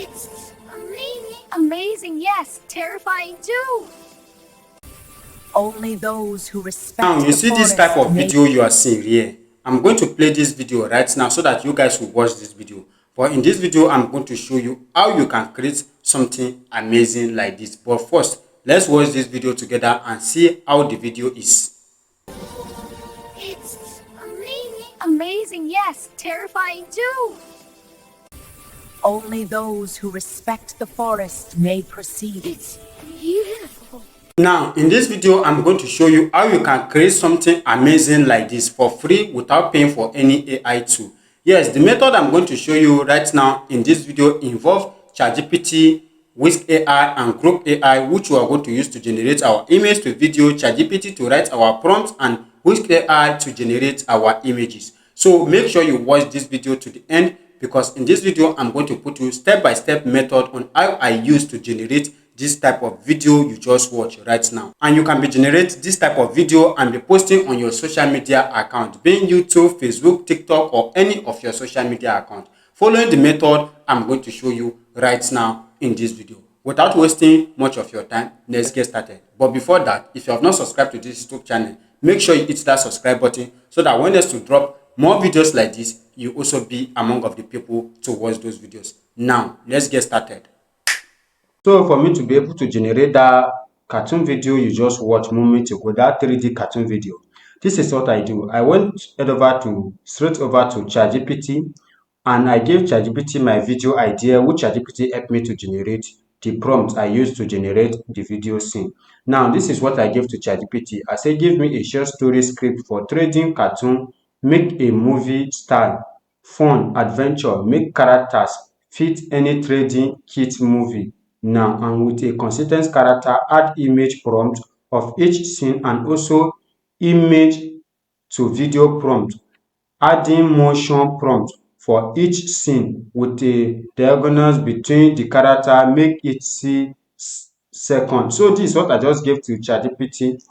It's amazing, yes, terrifying too. Only those who respect Now you the see this type forest of video you are seeing here. I'm going to play this video right now so that you guys will watch this video. But in this video, I'm going to show you how you can create something amazing like this. But first, let's watch this video together and see how the video is. It's amazing, yes, terrifying too. Only those who respect the forest may proceed. It's beautiful. Now, in this video, I'm going to show you how you can create something amazing like this for free without paying for any AI tool. Yes, the method I'm going to show you right now in this video involves ChatGPT, Whisk AI, and Group AI, which we are going to use to generate our image to video, ChatGPT to write our prompts, and Whisk AI to generate our images. So make sure you watch this video to the end, because in this video, I'm going to put you step-by-step method on how I use to generate this type of video you just watch right now. And you can be generate this type of video and be posting on your social media account, being YouTube, Facebook, TikTok, or any of your social media account. Following the method I'm going to show you right now in this video. Without wasting much of your time, let's get started. But before that, if you have not subscribed to this YouTube channel, make sure you hit that subscribe button so that when there's to drop more videos like this, you also be among of the people to watch those videos. Now, let's get started. So for me to be able to generate that cartoon video you just watched moment ago, that 3D cartoon video, this is what I do. I went straight over to ChatGPT, and I gave ChatGPT my video idea, which ChatGPT helped me to generate the prompt I used to generate the video scene. Now, this is what I gave to ChatGPT. I say, give me a short story script for trading cartoon, make a movie style, fun, adventure, make characters fit any trading kit movie. Now, and with a consistent character, add image prompt of each scene and also image to video prompt, adding motion prompt for each scene with a diagonals between the character, make it see second. So this is what I just gave to ChatGPT,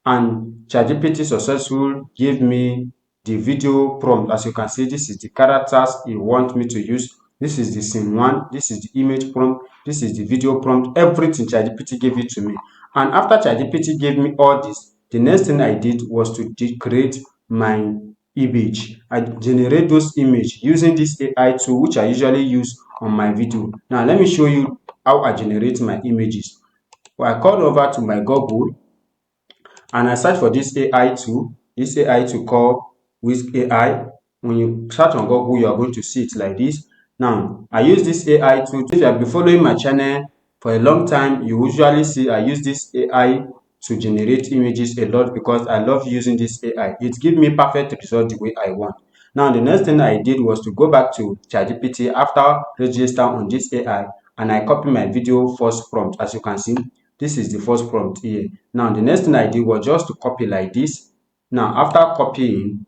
and ChatGPT successful gave me the video prompt. As you can see, this is the characters it want me to use. This is the scene one, this is the image prompt, this is the video prompt, everything ChatGPT gave it to me. And after ChatGPT gave me all this, the next thing I did was to create my image. I generate those images using this AI tool, which I usually use on my video. Now let me show you how I generate my images. Well, I called over to my Google and I search for this AI tool called Whisk AI. When you search on Google, you are going to see it like this. Now, I use this AI tool. If you have been following my channel for a long time, you usually see I use this AI to generate images a lot because I love using this AI. It gives me perfect result the way I want. Now, the next thing I did was to go back to ChatGPT after register on this AI, and I copy my video first prompt. As you can see, this is the first prompt here. Now, the next thing I did was just to copy like this. Now, after copying,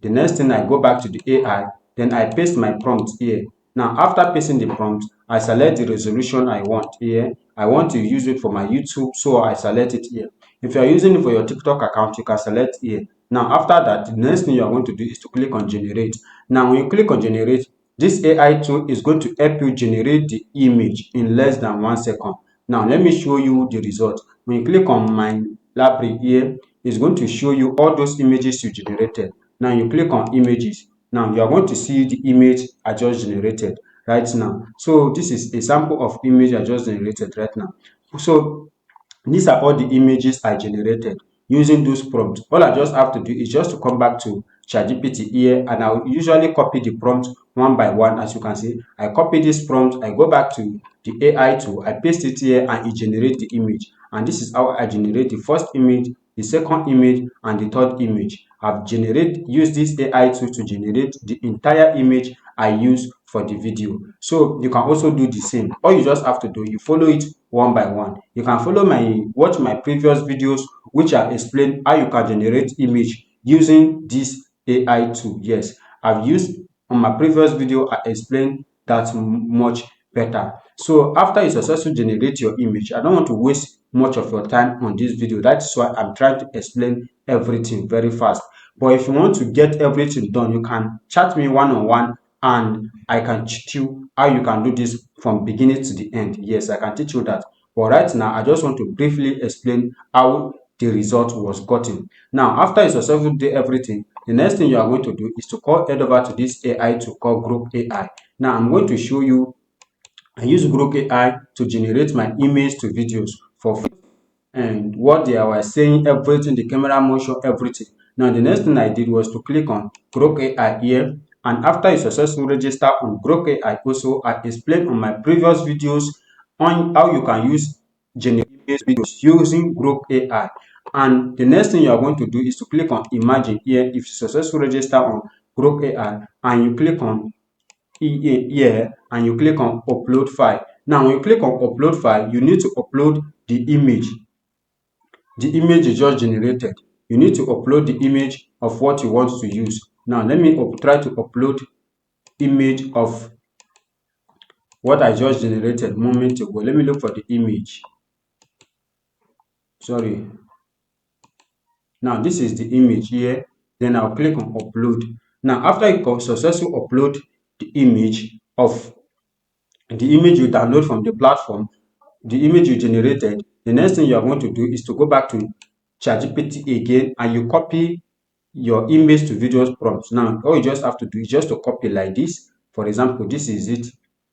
the next thing I go back to the AI, then I paste my prompt here. Now, after pasting the prompt, I select the resolution I want here. I want to use it for my YouTube, so I select it here. If you are using it for your TikTok account, you can select here. Now, after that, the next thing you are going to do is to click on generate. Now, when you click on generate, this AI tool is going to help you generate the image in less than 1 second. Now, let me show you the result. When you click on my library here, it's going to show you all those images you generated. Now, you click on images. Now, you are going to see the image I just generated right now. So, this is a sample of image I just generated right now. So, these are all the images I generated using those prompts. All I just have to do is just to come back to ChatGPT here, and I'll usually copy the prompt one by one. As you can see, I copy this prompt, I go back to the AI tool, I paste it here, and it generates the image. And this is how I generate the first image, the second image, and the third image. I've used this AI tool to generate the entire image I use for the video. So you can also do the same. All you just have to do, you follow it one by one. You can watch my previous videos, which I explain how you can generate image using this AI tool. Yes, I've used on my previous video, I explained that much better. So after you successfully generate your image, I don't want to waste much of your time on this video. That's why I'm trying to explain everything very fast. But if you want to get everything done, you can chat me one-on-one and I can teach you how you can do this from beginning to the end. Yes, I can teach you that. But right now, I just want to briefly explain how the result was gotten. Now, after you successfully do everything, the next thing you are going to do is to head over to this AI to call Group AI. Now, I'm going to show you. I use Group AI to generate my image to videos for free. And what they were saying, everything, the camera motion, everything. Now, the next thing I did was to click on Grok AI here. And after you successfully register on Grok AI, also I explained on my previous videos on how you can use generate videos using Grok AI. And the next thing you are going to do is to click on Imagine here. If you successfully register on Grok AI and you click on here and you click on Upload File. Now, when you click on Upload File, you need to upload the image. The image you just generated. You need to upload the image of what you want to use. Now, let me try to upload image of what I just generated a moment ago. Let me look for the image. Sorry. Now, this is the image here. Then I'll click on upload. Now, after you successfully upload the image you download from the platform, the image you generated, the next thing you are going to do is to go back to ChatGPT again and you copy your image to videos prompts. Now, all you just have to do is just to copy like this. For example, this is it.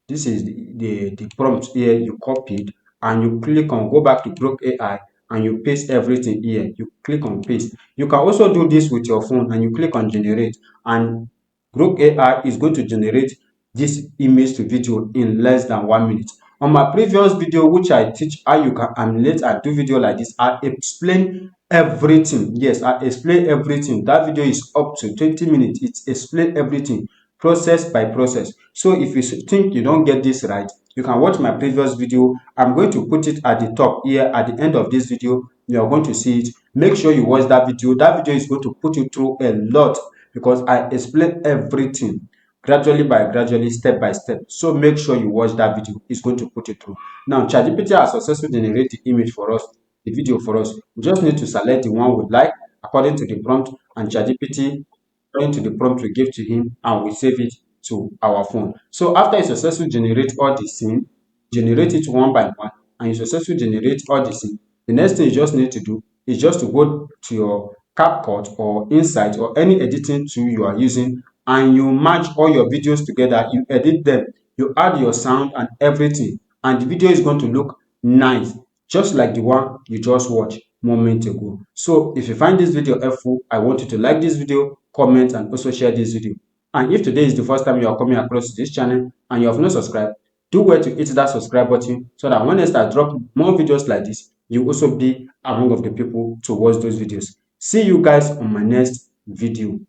This is the prompt here you copied, and you click on go back to Grok AI and you paste everything here. You click on paste. You can also do this with your phone and you click on generate, and Grok AI is going to generate this image to video in less than 1 minute. On my previous video, which I teach how you can animate and do video like this, I explain everything. Yes, I explain everything. That video is up to 20 minutes. It explains everything, process by process. So if you think you don't get this right, you can watch my previous video. I'm going to put it at the top here. At the end of this video, you are going to see it. Make sure you watch that video. That video is going to put you through a lot because I explain everything gradually by gradually, step by step. So make sure you watch that video. It's going to put it through. Now, ChatGPT has successfully generated the image for us, the video for us. We just need to select the one we like according to the prompt, and ChatGPT according to the prompt we give to him, and we save it to our phone. So after you successfully generate all the scene, generate it one by one, and you successfully generate all the scene, the next thing you just need to do is just to go to your CapCut or Insight or any editing tool you are using, and you match all your videos together, you edit them, you add your sound and everything, and the video is going to look nice, just like the one you just watched moment ago. So if you find this video helpful, I want you to like this video, comment, and also share this video. And if today is the first time you are coming across this channel and you have not subscribed, do well to hit that subscribe button so that when I start dropping more videos like this, you also be among of the people to watch those videos. See you guys on my next video.